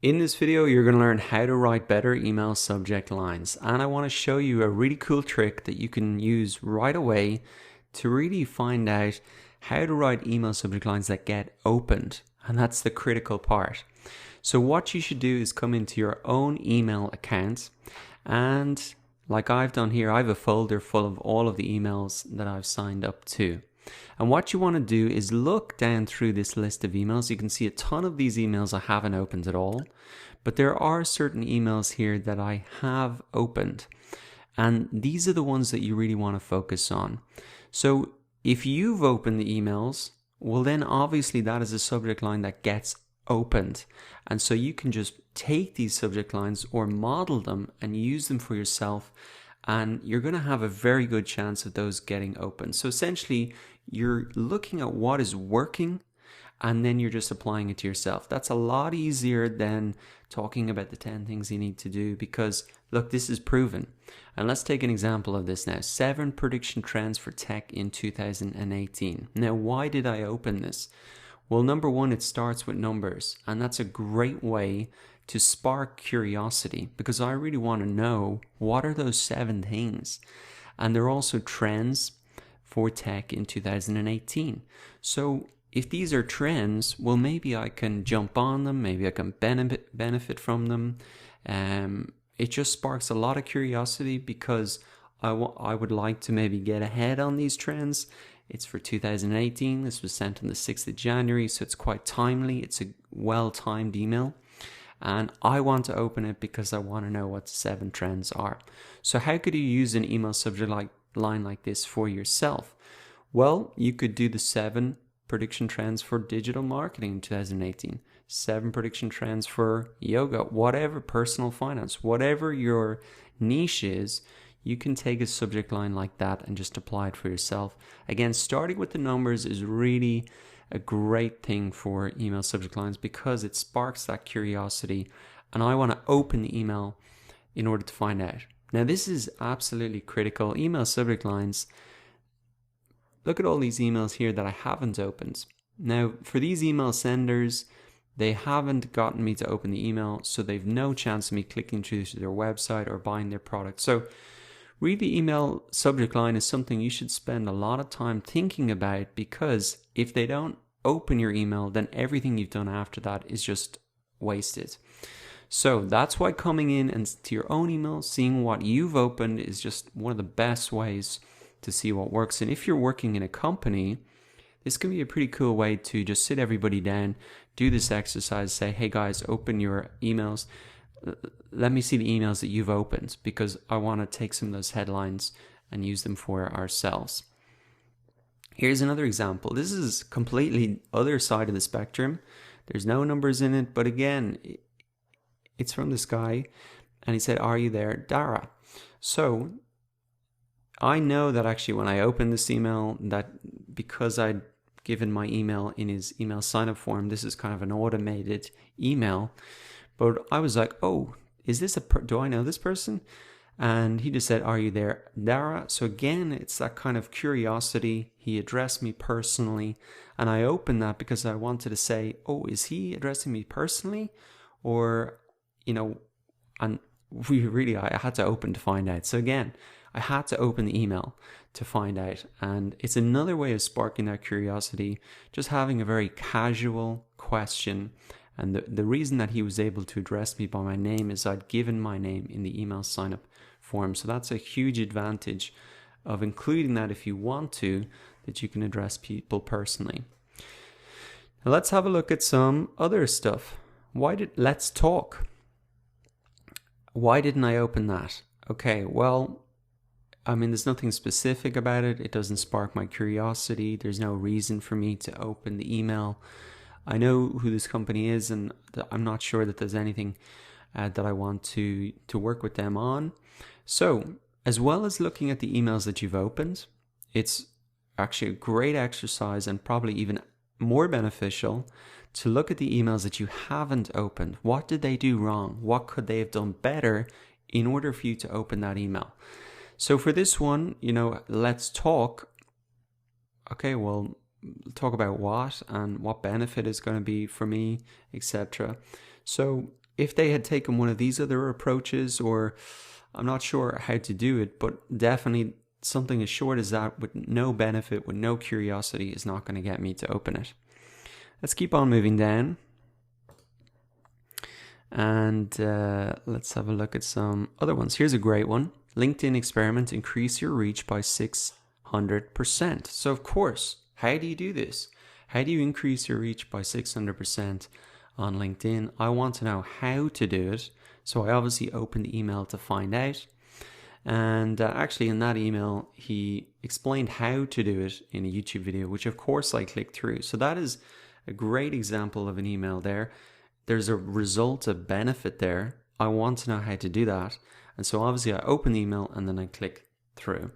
In this video, you're going to learn how to write better email subject lines. And I want to show you a really cool trick that you can use right away to really find out how to write email subject lines that get opened. And that's the critical part. So what you should do is come into your own email account, and like I've done here, I have a folder full of all of the emails that I've signed up to. And what you want to do is look down through this list of emails. You can see a ton of these emails I haven't opened at all, but there are certain emails here that I have opened. And these are the ones that you really want to focus on. So if you've opened the emails, well then obviously that is a subject line that gets opened. And so you can just take these subject lines or model them and use them for yourself, and you're going to have a very good chance of those getting opened. So essentially you're looking at what is working and then you're just applying it to yourself. That's a lot easier than talking about the 10 things you need to do, because look, this is proven. And let's take an example of this now. 7 prediction trends for tech in 2018. Now, why did I open this? Well, number one, it starts with numbers, and that's a great way to spark curiosity, because I really want to know what are those 7 things. And they're also trends for tech in 2018. So if these are trends, well, maybe I can jump on them, maybe I can benefit from them. It just sparks a lot of curiosity, because I would like to maybe get ahead on these trends. It's for 2018. This was sent on the 6th of January, so it's quite timely. It's a well-timed email. And I want to open it because I want to know what the 7 trends are. So how could you use an email subject line like this for yourself? Well, you could do the 7 prediction trends for digital marketing in 2018, 7 prediction trends for yoga, whatever, personal finance, whatever your niche is. You can take a subject line like that and just apply it for yourself. Again, starting with the numbers is really a great thing for email subject lines, because it sparks that curiosity, and I want to open the email in order to find out. Now, this is absolutely critical. Email subject lines, look at all these emails here that I haven't opened. Now, for these email senders, they haven't gotten me to open the email, so they've no chance of me clicking through to their website or buying their product. So really, email subject line is something you should spend a lot of time thinking about, because if they don't open your email, then everything you've done after that is just wasted. So that's why coming in and to your own email, seeing what you've opened is just one of the best ways to see what works. And if you're working in a company, this can be a pretty cool way to just sit everybody down, do this exercise, say, hey guys, open your emails. Let me see the emails that you've opened, because I want to take some of those headlines and use them for ourselves. Here's another example. This is completely other side of the spectrum. There's no numbers in it, but again, it's from this guy, and he said, are you there, Dara? So I know that actually when I opened this email, that because I'd given my email in his email sign-up form, this is kind of an automated email. But I was like, oh, is this do I know this person? And he just said, are you there, Dara? So again, it's that kind of curiosity. He addressed me personally, and I opened that because I wanted to say, oh, is he addressing me personally? Or, and I had to open to find out. So again, I had to open the email to find out. And it's another way of sparking that curiosity, just having a very casual question. And the reason that he was able to address me by my name is I'd given my name in the email sign-up form. So that's a huge advantage of including that if you want to, that you can address people personally. Now let's have a look at some other stuff. Let's talk. Why didn't I open that? Okay, well, there's nothing specific about it. It doesn't spark my curiosity. There's no reason for me to open the email. I know who this company is, and I'm not sure that there's anything that I want to work with them on. So, as well as looking at the emails that you've opened, it's actually a great exercise, and probably even more beneficial, to look at the emails that you haven't opened. What did they do wrong? What could they have done better in order for you to open that email? So for this one, let's talk. Okay, well, talk about what and what benefit is going to be for me, etc. So if they had taken one of these other approaches, or I'm not sure how to do it, but definitely something as short as that with no benefit, with no curiosity, is not going to get me to open it. Let's keep on moving down. And let's have a look at some other ones. Here's a great one. LinkedIn experiment, increase your reach by 600%. So of course, how do you do this? How do you increase your reach by 600% on LinkedIn? I want to know how to do it. So I obviously opened the email to find out. And actually in that email, he explained how to do it in a YouTube video, which of course I clicked through. So that is a great example of an email there. There's a result, a benefit there. I want to know how to do that. And so obviously I open the email and then I click through.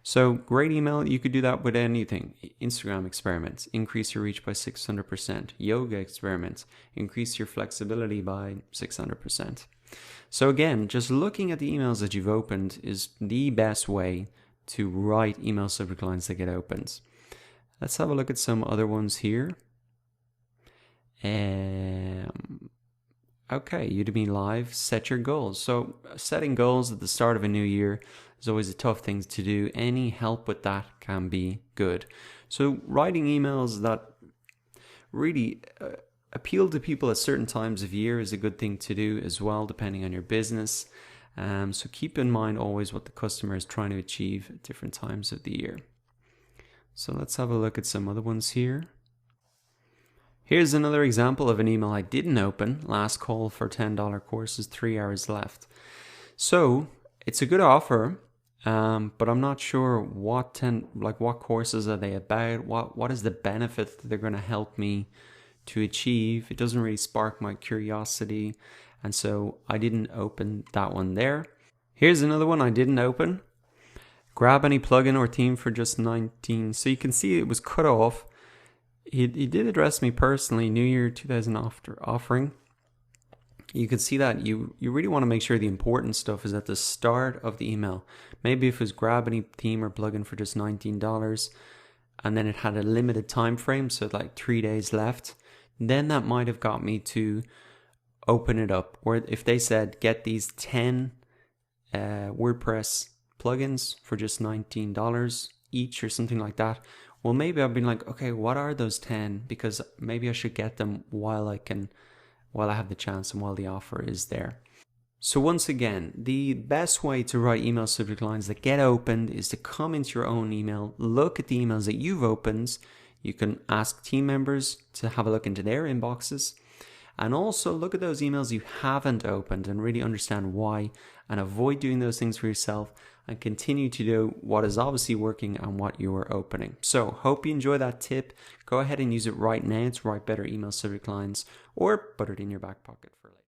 So great email. You could do that with anything. Instagram experiments, increase your reach by 600%. Yoga experiments, increase your flexibility by 600%. So again, just looking at the emails that you've opened is the best way to write email subject lines that get opened. Let's have a look at some other ones here. Okay, Udemy Live, set your goals. So setting goals at the start of a new year is always a tough thing to do. Any help with that can be good. So writing emails that really appeal to people at certain times of year is a good thing to do as well, depending on your business. So keep in mind always what the customer is trying to achieve at different times of the year. So let's have a look at some other ones here. Here's another example of an email I didn't open. Last call for $10 courses, 3 hours left. So it's a good offer, but I'm not sure what courses are they about? What is the benefit that they're going to help me to achieve? It doesn't really spark my curiosity, and so I didn't open that one there. Here's another one I didn't open. Grab any plugin or theme for just $19. So you can see it was cut off. He did address me personally, New Year 2000 offering. You can see that you really want to make sure the important stuff is at the start of the email. Maybe if it was grab any theme or plugin for just $19 and then it had a limited time frame, so like 3 days left, then that might have got me to open it up. Or if they said get these 10 WordPress plugins for just $19 each or something like that, well, maybe I've been like, okay, what are those 10? Because maybe I should get them while I have the chance and while the offer is there. So once again, the best way to write email subject lines that get opened is to come into your own email, look at the emails that you've opened. You can ask team members to have a look into their inboxes, and also look at those emails you haven't opened and really understand why, and avoid doing those things for yourself and continue to do what is obviously working and what you are opening. So hope you enjoy that tip. Go ahead and use it right now to write better email subject lines, or put it in your back pocket for later.